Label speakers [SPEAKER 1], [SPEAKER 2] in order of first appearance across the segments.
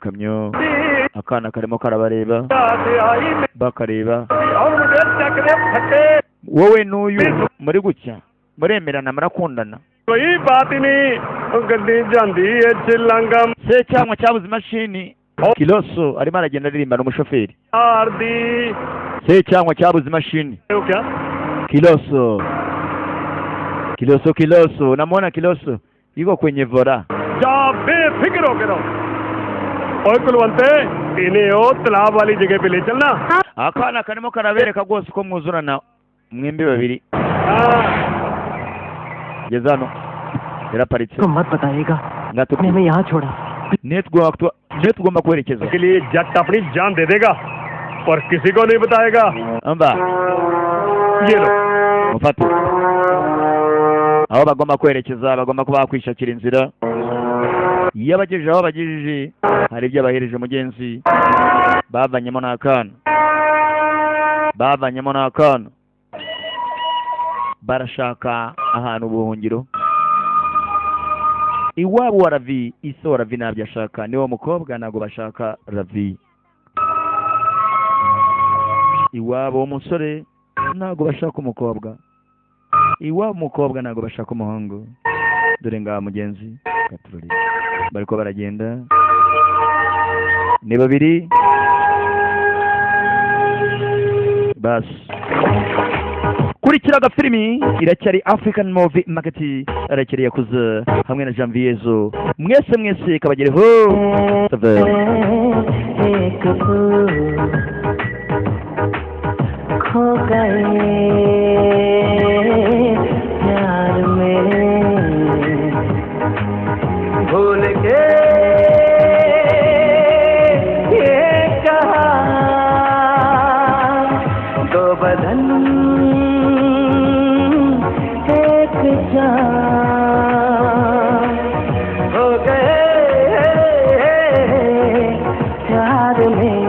[SPEAKER 1] kamyo akana karimo karabareba bakareba wowe n'uyu muri gucya muremerana murakundana
[SPEAKER 2] कोई बात ही नहीं गड्डी जांदी है चिलंगम
[SPEAKER 1] se cyangwa cyabuze imashini kiloso arimo aragenda aririmba n'umushoferi
[SPEAKER 2] आरदी
[SPEAKER 1] se cyangwa cyabuze imashini
[SPEAKER 2] वो क्या
[SPEAKER 1] kiloso namwona kiloso yuko kwenye vora
[SPEAKER 2] जा बेफिक्र होके रहो ओए कुलवंते इन्हें ओ तालाब वाली जगह पे ले चलना
[SPEAKER 1] akana karimo karabereka rwose ko mwuzurana mwembi babiri Gezano yaraparitse
[SPEAKER 3] मत बताइएगा
[SPEAKER 1] मैं
[SPEAKER 3] यहाँ छोड़ा
[SPEAKER 1] नेट gomba kwerekeza
[SPEAKER 2] के लिए जट अपनी जान दे देगा और किसी को नहीं बताएगा
[SPEAKER 1] amba
[SPEAKER 2] ये लो
[SPEAKER 1] mufate aho bagomba kwerekeza bagomba kuba kwishakira inzira iyo abagejeje aho bagejeje hari ibyo abahereje mugenzi bavanyemo n'akana barashaka ahantu ubuhungiro iwabo wa Ravi iso Ravi nabyo ashaka niwo mukobwa nago bashaka Ravi iwabo umusore nago bashaka umukobwa iwabo umukobwa nago bashaka umuhungu dore ngaha mugenzi katururi bariko baragenda ni babiri bas kurikira agafilimi iracyari African Movie Market arakiri yakuza hamwe na Janviezo mwese kabagereho
[SPEAKER 3] खो गए प्यार में भूल के ये कहा दो बदन एक जान हो गए प्यार में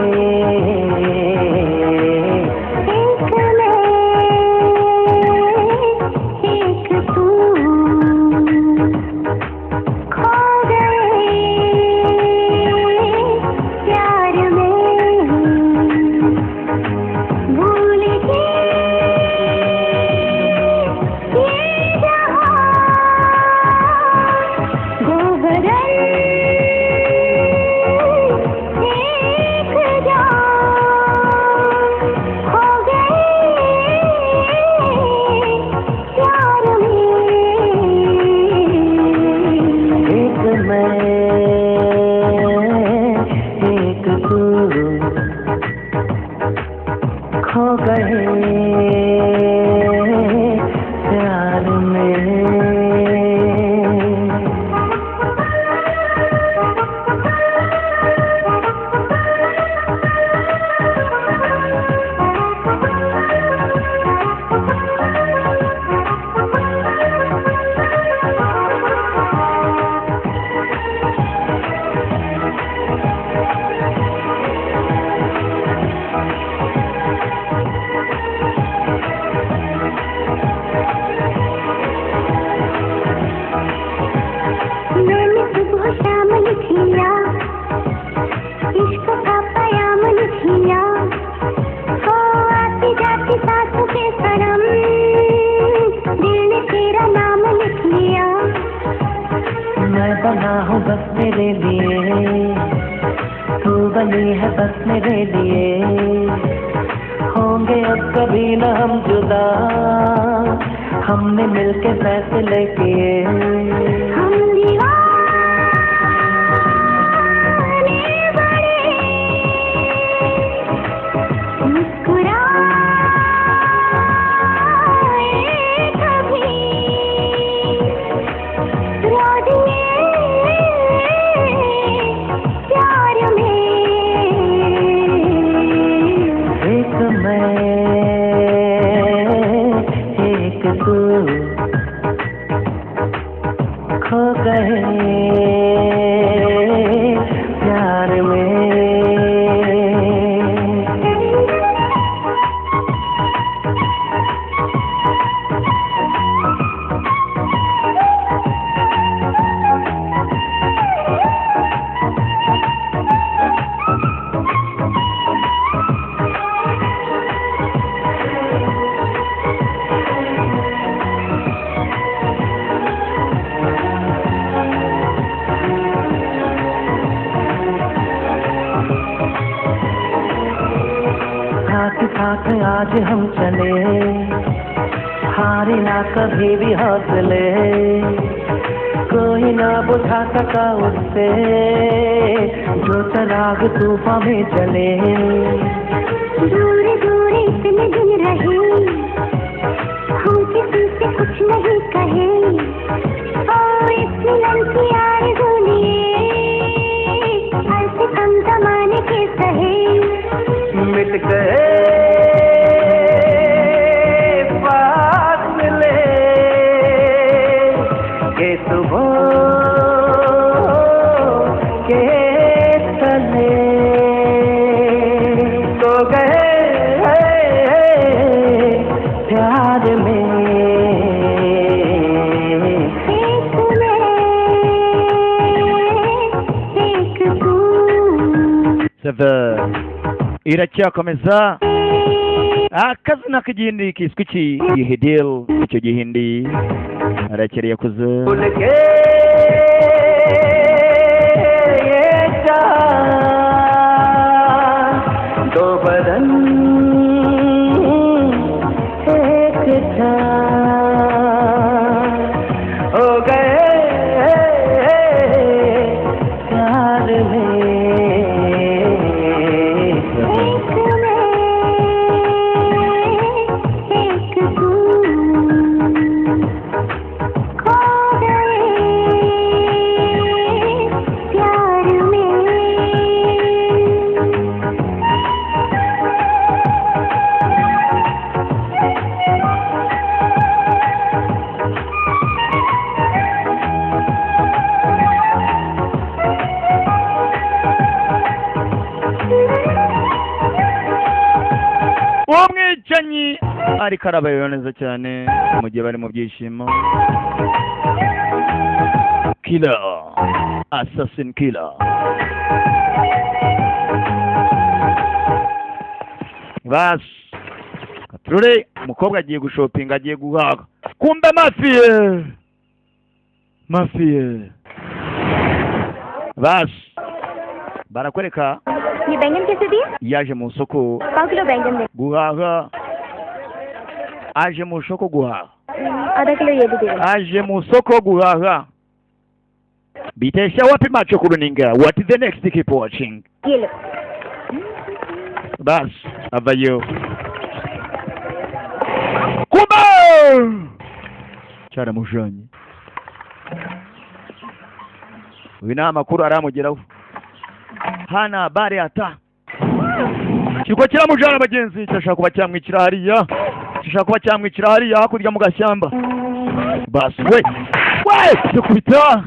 [SPEAKER 3] साथ आज हम चले, हारे ना कभी भी हौसले, कोई ना बुझा सका उससे जो चराग तूफान में चले। दूर दूर इतने दिन रहे, हम किसी से कुछ नहीं कहे, और इस मिलन की आरज़ू लिए हर सितम ज़माने के सहे। मिट गए फासले के सुबह के तले, तो गए प्यार में
[SPEAKER 1] iracyakomeza akazina k'igihindi kiswe YEH DIL. Icyo gihindi arakiri yakuza
[SPEAKER 3] भूल के ये जान दो बदन एक था, हो गए प्यार में
[SPEAKER 1] umwicanyi ariko arabayeho neza cyane mu gihe bari mu byishimo. Killer, assassin killer. Bas katurure umukobwa agiye gushopinga, agiye guhaga, kumbe mafiye. Bas barakwereka
[SPEAKER 4] ये बैंगन कैसे दिए?
[SPEAKER 1] yaje mu soko
[SPEAKER 4] 5 किलो बैंगन दे।
[SPEAKER 1] guhaha, aje mu soko guhaha,
[SPEAKER 4] आधा किलो ये भी दे।
[SPEAKER 1] aje mu soko guhaha. Bitesha wapi macho kuruninga? What is the next? Keep watching.
[SPEAKER 4] ये लो।
[SPEAKER 1] Bas avayo kumba cyara mujanyi. Uyu ni amakuru aramugeraho, hana habari hata kigo kiramujana bagenzi, cyashaka kuba cyamwicira hariya, cyashaka kuba cyamwicira hariya hakurya mu gashyamba. Bas we kubita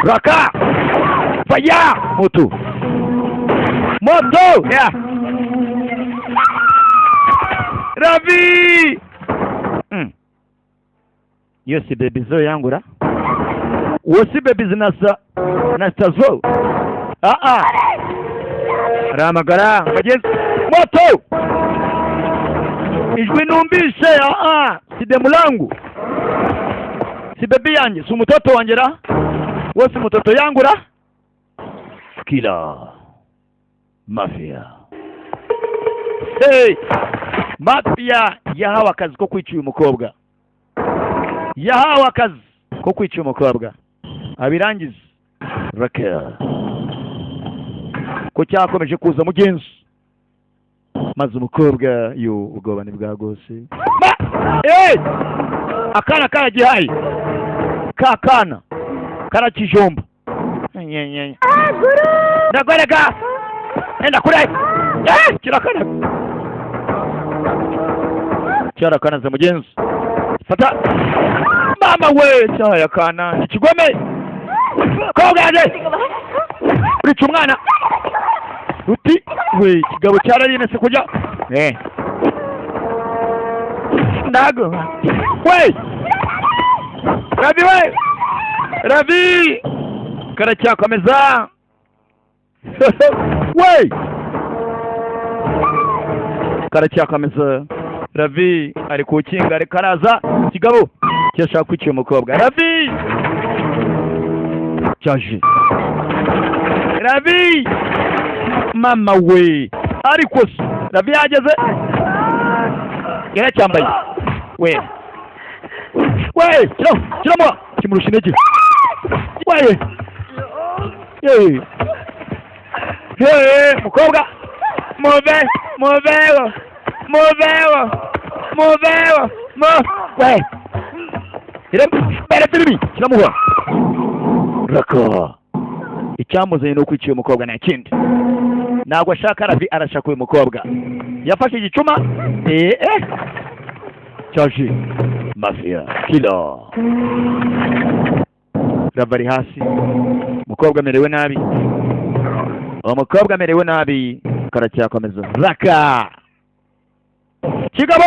[SPEAKER 1] raka faya moto ya Ravi. Yo si baby zo yangura, uwo si baby zinasa zo. Ramagara bagenzi, moto ijwi numbishe. Si demu langu, si baby yanjye, si umutoto wanjye ra, wose umutoto yangura. Killer mafia. Hey, mafia yahawe akazi ko kwica uyu mukobwa, yahawe akazi ko kwica uyu mukobwa, abirangiza Raquel ko cyakomeje kuza mugenzi, maze umukobwa yo ubwoba ni bwa gose. Akana karagihaye, kakana karakijomba.
[SPEAKER 4] Guru
[SPEAKER 1] ndagwereka enda kure. Cyarakanaze mugenzi, fata mama we cyayakana ikigome kogaje urica umwana uti we kigabo cyararinese kujya ndago we Ravi karacyakomeza. we karacyakomeza. Ravi ari kukinga, ari karaza kigabo cyashaka kwica umukobwa. Ravi cyaje, Ravi mama we ariko Ravi yageze yaracyambaye we kiramo kimurusha intege we mukobwa muveho we kiramuha raka icyamuzanye no kwiciye umukobwa nta kindi ntabwo ashaka Ravi arashaka uyu mukobwa yafashe igicuma cyaje mafia killer Ravi ari hasi umukobwa amerewe nabi umukobwa amerewe nabi karacyakomeza raka kigabo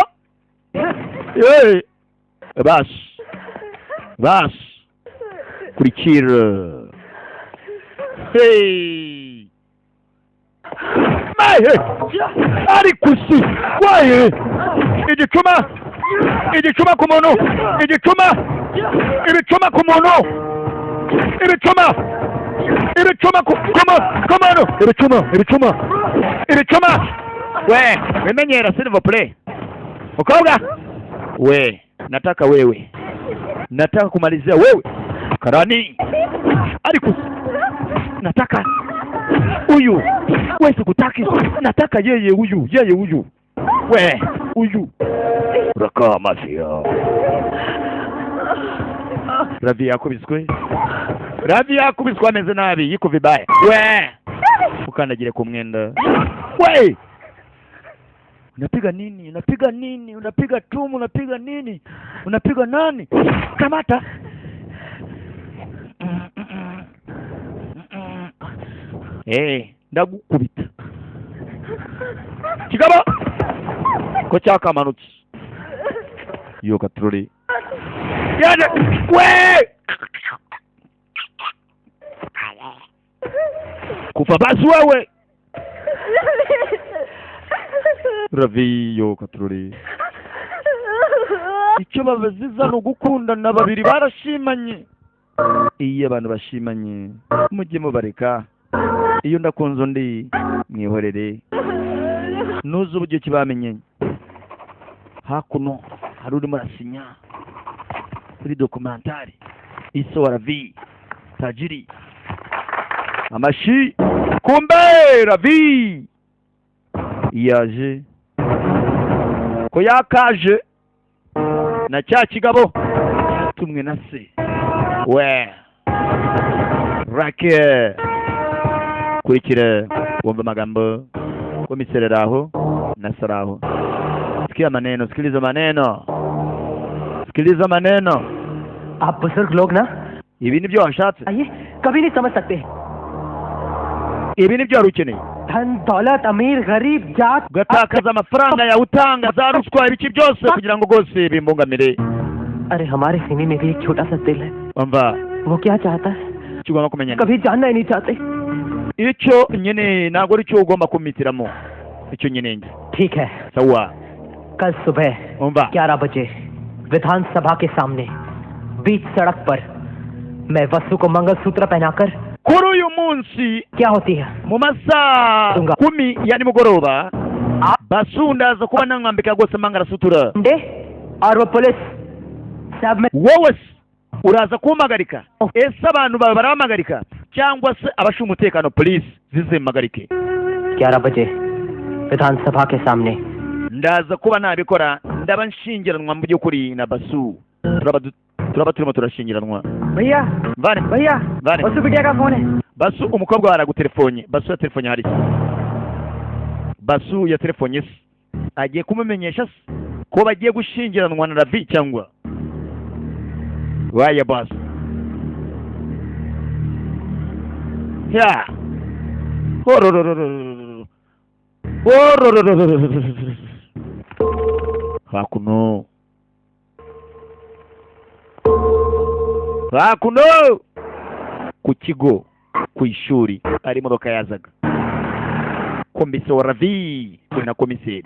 [SPEAKER 1] bas kurikira ari kusi waye igicuma ku muntu ibicuma ku muntu we wimenyera s'il vous plaît mukobwa we nataka kumalizia wewe karani ariko nataka huyu wewe sikutaki nataka yeye huyu we huyu raka mafia Ravi yakubiswe ameze nabi yiko vibaya we ukandagire ku mwenda we unapiga nini unapiga tumu unapiga nani kamata ndagukubita kigaba ko cyakamanutse iyo katroli yaje we kufa basi wewe Ravi yo katroli icyo babaziza no gukundana babiri barashimanye iyo abantu bashimanye mujye mubareka iyo ndakunze undi mwihorere nuzu uburyo kibamenye hakuno hari urimo arasinya kuri dokumentari iso wa Ravi tajiri amashi kumbe Ravi yaje ko yakaje na cya kigabo tumwe na se we rake kurikira wumva amagambo komisereraho na saraho sikiliza maneno
[SPEAKER 3] आप बुजुर्ग लोग ना
[SPEAKER 1] ibi nibyo washatse
[SPEAKER 3] ये कभी नहीं समझ सकते
[SPEAKER 1] ibi nibyo wari ukeneye
[SPEAKER 3] धन दौलत अमीर गरीब जात
[SPEAKER 1] gatakaza amafaranga yawe utanga za ruswa ibiki byose kugira ngo rwose bimbungamire
[SPEAKER 3] अरे हमारे सीने में भी एक छोटा सा दिल है
[SPEAKER 1] umva
[SPEAKER 3] वो क्या चाहता है
[SPEAKER 1] kigomba kumenya
[SPEAKER 3] कभी जानना ही नहीं चाहते
[SPEAKER 1] icyo nyine ntabwo ari cyo ugomba kumitiramo icyo nyine
[SPEAKER 3] ठीक है
[SPEAKER 1] sawa
[SPEAKER 3] कल सुबह
[SPEAKER 1] umva
[SPEAKER 3] 11 बजे विधानसभा के सामने बीच सड़क पर मैं वसु को मंगलसूत्र पहनाकर
[SPEAKER 1] kuri uyu munsi
[SPEAKER 3] क्या होती है
[SPEAKER 1] mu masaha 10 ya nimugoroba basundaza kuba namwambika rwose mangarasutura
[SPEAKER 3] और वो पुलिस सब में
[SPEAKER 1] wowe uraza kumpagarika ese abantu bawe barabamagarika cyangwa se abashinzwe umutekano police zizimagarike
[SPEAKER 3] 11 बजे विधानसभा के सामने
[SPEAKER 1] ndaza kuba nabikora ndaba nshingiranwa mu by'ukuri na basu turaba turimo turashingiranwa
[SPEAKER 3] भैया
[SPEAKER 1] vane
[SPEAKER 3] भैया
[SPEAKER 1] vane
[SPEAKER 3] वसु बिटिया का फोन है
[SPEAKER 1] basu umukobwa waragutelefone basu ya telefone hari basu ya telefone se agiye kumumenyesha ko bagiye gushingiranwa na Ravi cyangwa waya boss ya hakuno ku kigo ku ishuri ari imodoka yazaga komiseri wa Ravi na komiseri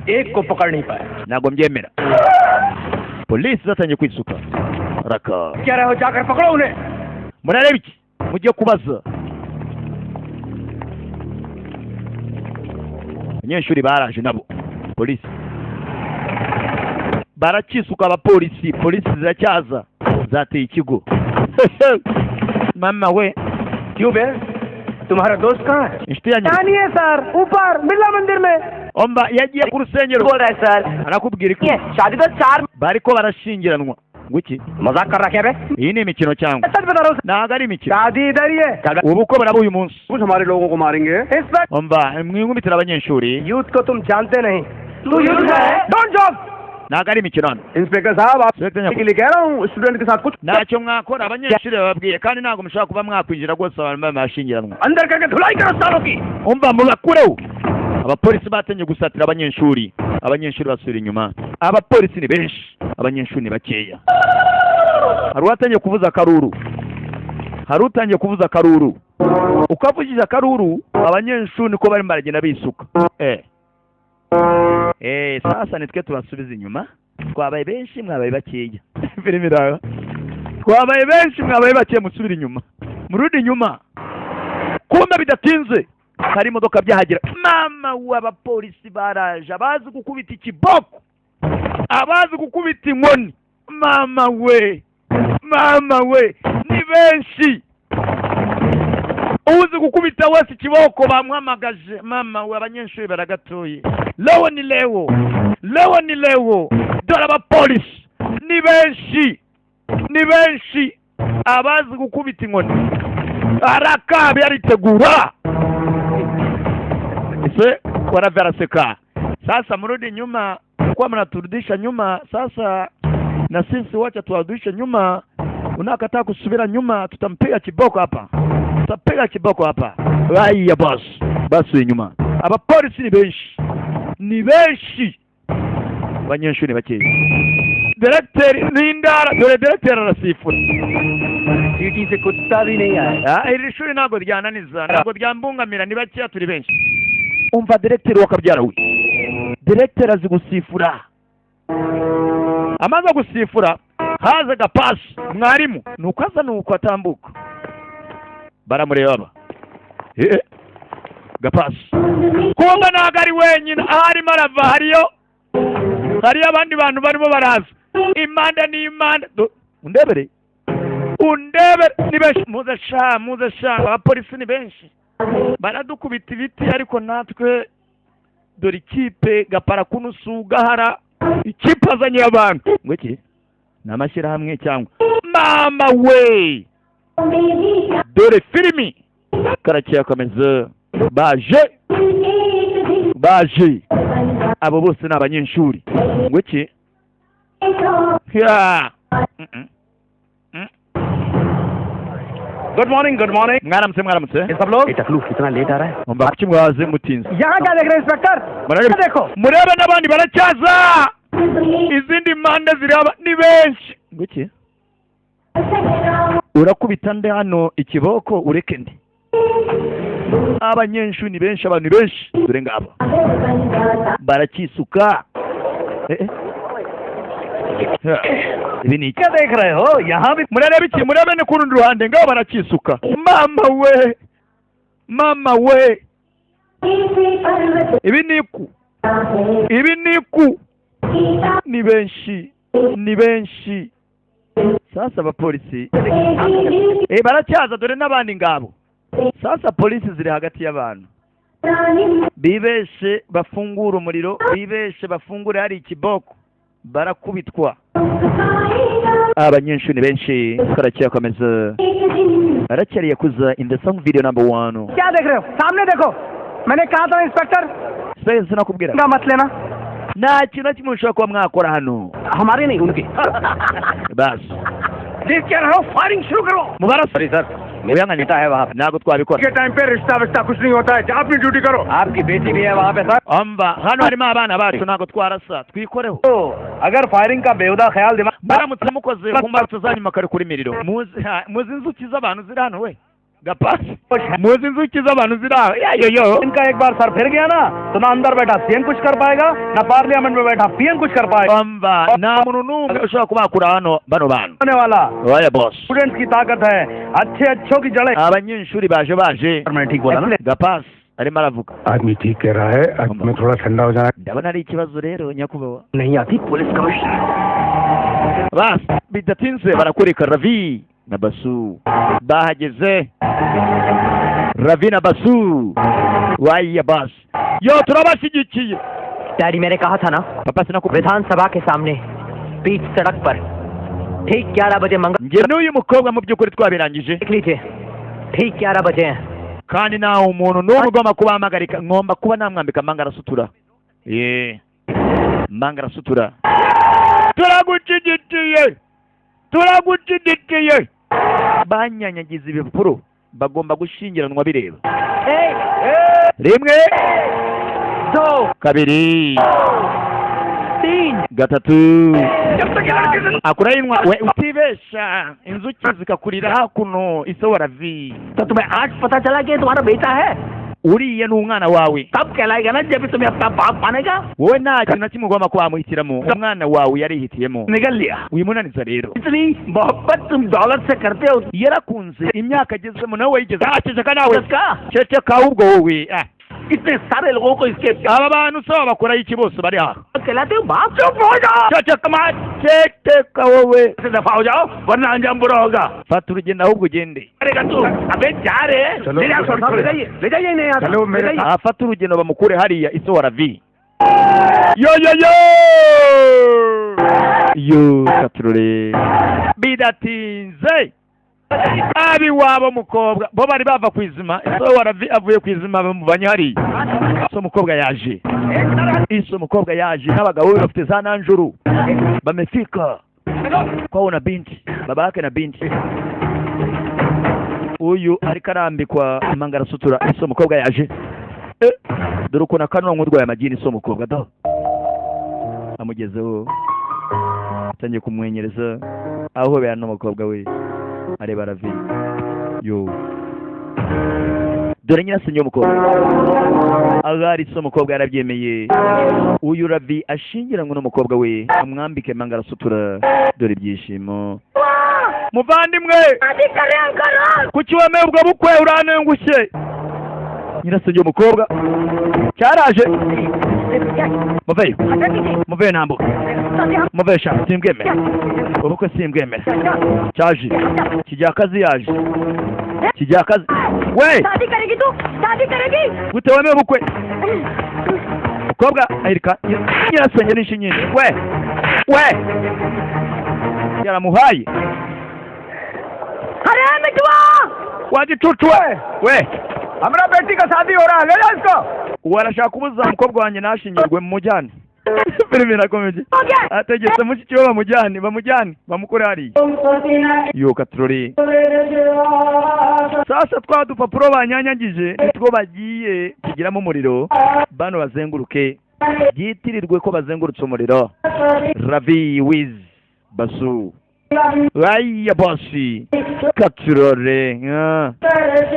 [SPEAKER 3] एक को पकड़ नहीं पाया
[SPEAKER 1] ntabwo mbyemera polisi zatangiye kwisuka raka
[SPEAKER 3] क्या रहे हो जाकर पकड़ो उन्हें
[SPEAKER 1] murareba iki mujye kubaza abanyeshuri baraje nabo polisi barakisuka abapolisi polisi ziracyaza zateye ikigo mama we
[SPEAKER 3] क्यों बे तुम्हारा दोस्त कहाँ है
[SPEAKER 1] inshuti yanyu
[SPEAKER 3] नहीं है सर ऊपर बिरला मंदिर में
[SPEAKER 1] omba yagiye ku rusengero
[SPEAKER 3] बोल रहा है सर
[SPEAKER 1] arakubwira iki
[SPEAKER 3] शादी तो 4
[SPEAKER 1] bariko barashingiranwa nguki
[SPEAKER 3] मजाक कर रखा है बे
[SPEAKER 1] iyi ni imikino cyangwa
[SPEAKER 3] सच बता रहा हूँ
[SPEAKER 1] ntago ari imikino
[SPEAKER 3] शादी इधर ही है
[SPEAKER 1] ubukwe buraba uyu munsi
[SPEAKER 2] कुछ हमारे लोगों को मारेंगे
[SPEAKER 3] inspector
[SPEAKER 1] omba mwinkubitira abanyeshuri
[SPEAKER 3] youth को तुम जानते नहीं तू यूथ है don't joke
[SPEAKER 1] ntago ari imikino hano
[SPEAKER 2] inspector साहब आप
[SPEAKER 1] Inspector
[SPEAKER 2] के लिए कह रहा हूँ स्टूडेंट के साथ कुछ
[SPEAKER 1] ntacyo mwakora abanyeshuri bababwiye kandi ntabwo mushobora kuba mwakwinjira rwose abantu bashingiranwa
[SPEAKER 2] अंदर करके धुलाई करो सालों की
[SPEAKER 1] umva mubakureho abapolisi batangiye gusatira abanyeshuri basubira inyuma abapolisi ni benshi abanyeshuri ni bakeya hari uwatangiye kuvuza akaruru ukavugije akaruru abanyeshuri niko barimo baragenda bisuka sasa nitwe tubasubiza inyuma twabaye benshi mwabaye bakeya filime iraha twabaye benshi mwabaye bakeya musubira inyuma murudi inyuma kumbe bidatinze hari imodoka byahagera mama w'abapolisi baraje abazi gukubita ikiboko abazi gukubita inkoni mama we ni benshi uzi gukubita wese ikiboko bamuhamagaje mama we abanyeshuri baragatuye lewo ni lewo dore abapolisi ni benshi abazi gukubita inkoni arakabi aritegura ese wanavyaraseka sasa mrudi nyuma kwa mnaturudisha nyuma sasa na sisi wacha tuwarudishe nyuma unakataa kusubira nyuma tutampiga kiboko hapa haya basi nyuma abapolisi ni benshi abanyeshuri bakeya directeur n'indara dore directeur arasifura
[SPEAKER 3] सीटी से कुत्ता भी नहीं आया
[SPEAKER 1] iri shuri ntabwo ryananiza ntabwo ryambungamira ni bakeya turi benshi umva directeur wakabyara we directeur azi gusifura amaze gusifura haza gapasi mwarimu nuko aza nuko atambuka baramureba gapasi kumba ntabwo ari wenyine aharimo arava hariyo abandi bantu barimo baraza impande undebere ni benshi muze sha abapolisi ni benshi baradukubita ibiti ariko natwe dore ikipe gapara kunusu gahara ikipe azanye abantu ngo iki ni amashyirahamwe cyangwa mama we dore filimi karakiye akomeza baje abo bose ni abanyeshuri ngo iki
[SPEAKER 2] good morning
[SPEAKER 1] mwaramutse
[SPEAKER 3] ये सब लोग तकलीफ कितना लेट आ रहा है
[SPEAKER 1] mba kuki mwaze mutinze
[SPEAKER 3] यहाँ क्या देख रहे हैं इंस्पेक्टर देखो
[SPEAKER 1] murebe n'abandi baracyaza izindi mpande ziraba ni benshi ngo iki urakubita nde hano ikiboko ureke ndi abanyeshuri ni benshi abantu benshi dore ngabo barakisuka ibi ni
[SPEAKER 3] क्या देख रहे हो यहाँ भी
[SPEAKER 1] murebe ni ku rundi ruhande ngabo barakisuka mama we ibi ni iku ni benshi sasa abapolisi baracyaza dore n'abandi ngabo sasa polisi ziri hagati y'abantu bibeshe bafungura umuriro bibeshe bafungure hari ikiboko barakubitwa abanyeshuri benshi karakiyakomeza aracyari yakuza in the song video number 1
[SPEAKER 3] क्या देख रहे हो सामने देखो मैंने कहा था inspector
[SPEAKER 1] sinakubwira
[SPEAKER 3] मत लेना
[SPEAKER 1] nta kintu na kimwe ushobora kuba mwakora hano
[SPEAKER 3] हमारे नहीं उनके
[SPEAKER 1] basi
[SPEAKER 3] देख क्या रहे हो फायरिंग शुरू करो
[SPEAKER 1] मुबारक
[SPEAKER 3] सॉरी सर मेरा नेता है वहाँ
[SPEAKER 1] ntabwo twabikora
[SPEAKER 2] के टाइम पे रिश्ता कुछ नहीं होता है अपनी ड्यूटी करो
[SPEAKER 3] आपकी बेटी भी है वहाँ पे sir
[SPEAKER 1] amba hano harimo abana bacu ntabwo twarasa twikoreho
[SPEAKER 3] तो अगर फायरिंग का बेहुदा ख्याल दिमाग
[SPEAKER 1] baramutse mukoze ku mbarutso zanyu makare kuri miriro muzi inzuki z'abantu ziri hano we gapasi muzi inzuki z'abantu ziri aho yo
[SPEAKER 3] इनका एक बार सर फिर गया ना तो ना अंदर बैठा सीएम कुछ कर पाएगा ना पार्लियामेंट में बैठा पीएम कुछ कर पाएगा
[SPEAKER 1] amba nta muntu n'umwe ushobora kubakura hano bano bantu
[SPEAKER 3] होने वाला
[SPEAKER 1] oya boss
[SPEAKER 3] स्टूडेंट्स की ताकत है अच्छे अच्छों की जड़ें
[SPEAKER 1] abanyeshuri baje
[SPEAKER 3] मैं ठीक बोला ना
[SPEAKER 1] gapasi arimo aravuga
[SPEAKER 2] आदमी ठीक कह रहा है आज मैं थोड़ा ठंडा हो जाना
[SPEAKER 1] ndabona ari ikibazo rero nyakubahwa
[SPEAKER 3] नहीं आती police commissioner
[SPEAKER 1] basi bidatinze barakureka Ravi na Basu bahageze Ravi na Basu waya bas yo turabashyigikiye
[SPEAKER 3] daddy मैंने कहा था ना
[SPEAKER 1] papa sinakubwiye
[SPEAKER 3] विधानसभा के सामने बीच सड़क पर ठीक 11 बजे मंगल
[SPEAKER 1] njye n'uyu mukobwa mu by'ukuri twabirangije
[SPEAKER 3] देख लीजिए ठीक 11 बजे हैं
[SPEAKER 1] kandi nawe umuntu n'umwe ugomba kubahamagarika ngomba kuba namwambika mangarasutura mangarasutura turagushyigikiye banyanyagiza ibipapuro bagomba gushyingiranwa bireba rimwe kabiri gatatu akurayinwa we utibesha inzuki zikakurira hakuno iso Ravi
[SPEAKER 3] तो तुम्हें आज पता चला कि तुम्हारा बेटा है
[SPEAKER 1] uriya ni umwana wawe
[SPEAKER 3] कब कहलाएगा ना जब तुम्हें अपना बाप मानेगा
[SPEAKER 1] wowe nta kintu na kimwe ugomba kubamuhitiramo umwana wawe yarihitiyemo
[SPEAKER 3] निकल लिया
[SPEAKER 1] wimunaniza rero
[SPEAKER 3] इतनी मोहब्बत तुम दौलत से करते हो
[SPEAKER 1] yarakunze imyaka agezemo nawe wayigeze ceceka nawe
[SPEAKER 3] उसका
[SPEAKER 1] ceceka ahubwo wowe
[SPEAKER 3] इतने सारे लोगों को इसके
[SPEAKER 1] aba bantu saba bakoraho iki bose bari aha
[SPEAKER 3] कहलाते हो बाप चुप हो जाओ
[SPEAKER 1] ceceka ceceka wowe
[SPEAKER 3] दफा हो जाओ वरना अंजाम बुरा होगा
[SPEAKER 1] fata urugendo ahubwo ugende
[SPEAKER 3] अरेगा तू अबे जा रहे हैं
[SPEAKER 2] चलो,
[SPEAKER 3] ले जाइए नहीं आता
[SPEAKER 2] चलो, मेरे साथ।
[SPEAKER 1] afata urugendo bamukure hariya iso Ravi yo katurore bidatinze abi wabo mukobwa bo bari bava kwizima iso Ravi avuye kwizima bamuvanye hariya so mukobwa yaje iso mukobwa yaje n'abagabo be bafite za nanjuru bamefika kwao na binti baba yake na binti uyu ariko arambikwa mangarasutura iso mukobwa yaje dore ukuntu akanwa nk'urwaye amagini iso mukobwa do amugezeho atangiye kumwenyereza ahobera n'umukobwa we areba Ravi yo dore nyirasenge w'umukobwa agari iso mukobwa yarabyemeye uyu Ravi ashyingiranywe n'umukobwa we amwambike mangarasutura dore ibyishimo muvandimwe kuki wemeye ubwo bukwe uranengushye nyirasenge w'umukobwa cyaraje muveyo ntambuka muveyo shaka simbwemere ubukwe simbwemere cyaje kijyakazi yaje kijyakazi we gute wemeye ubukwe mukobwa ahirika nyirasenge nishe nyine we yaramuhaye
[SPEAKER 3] अरे मिठुआ
[SPEAKER 1] wagicucu we
[SPEAKER 2] हमारा बेटी का शादी हो रहा है ले जाओ इसको
[SPEAKER 1] warashaka kubuza umukobwa wanjye nashingirwe mumujyane biri birakomeje ategetse mushiki we bamujyane bamukore hariya yo katurore sasa twa dupapuro banyanyagije nitwo bagiye kugiramo umuriro bano bazenguruke byitirirwe ko bazengurutse umuriro Ravi with Basu Waya bosi katurore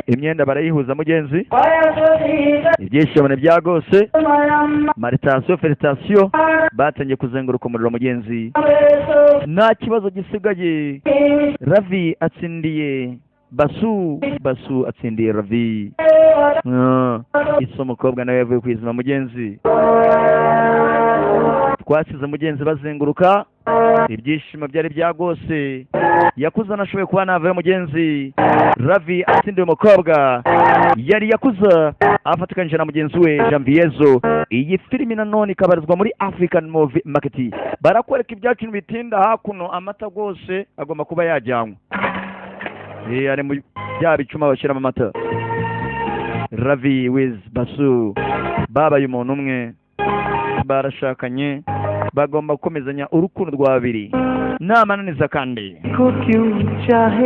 [SPEAKER 1] imyenda barayihuza mugenzi ibyishimo byagose maritation felicitation batangiye kuzenguruka umuriro mugenzi nta kibazo gisigaye Ravi atsindiye Basu atsindiye Ravi iso mukobwa nawe yavuye kwizima mugenzi twasize mugenzi bazenguruka ibyishimo byari byagose yakuza nashoboye kuba navayo mugenzi Ravi atsindiye umukobwa yari yakuza afatikanyije na mugenzi we Janviezo iyi filimi nanone ikabarizwa muri African Movie Market barakwereka ibyacu bitinda hakuno amata gose agomba kuba yajyanwa ari mu bya bicuma bashyiramo amata Ravi with Basu babaye umuntu umwe barashakanye bagomba gukomezanya urukundo rwa babiri namananiza kandi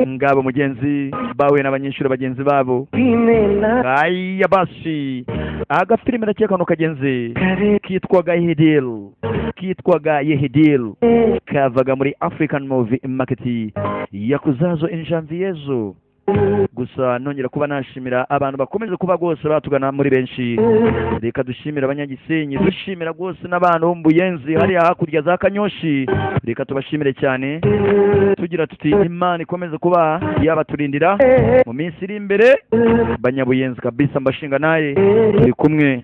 [SPEAKER 1] ngabo mugenzi bawe n'abanyeshuri bagenzi babo aya basi agafilime nakekano kagenzi kitwaga YEH DIL kavaga muri African Movie Market yakuzazo in Janviezo gusa nongera kuba nashimira abantu bakomeze kuba rwose batugana muri benshi. Reka dushimira abanyagisenyi, dushimira rwose n'abantu bo mu Buyenzi hariya hakurya za Kanyoshi, reka tubashimire cyane tugira tuti Imana ikomeze kuba yabaturindira mu minsi iri imbere. Banyabuyenzi kabisa mbashinga naye turi kumwe,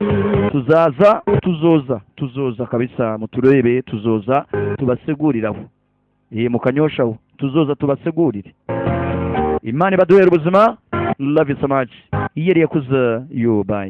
[SPEAKER 1] tuzoza kabisa, muturebe tuzoza tubaseguriraho mu Kanyoshaho, tuzoza tubasegurire. Imana ibaduhere ubuzima. Love you so much. Yeri yakuza you bye.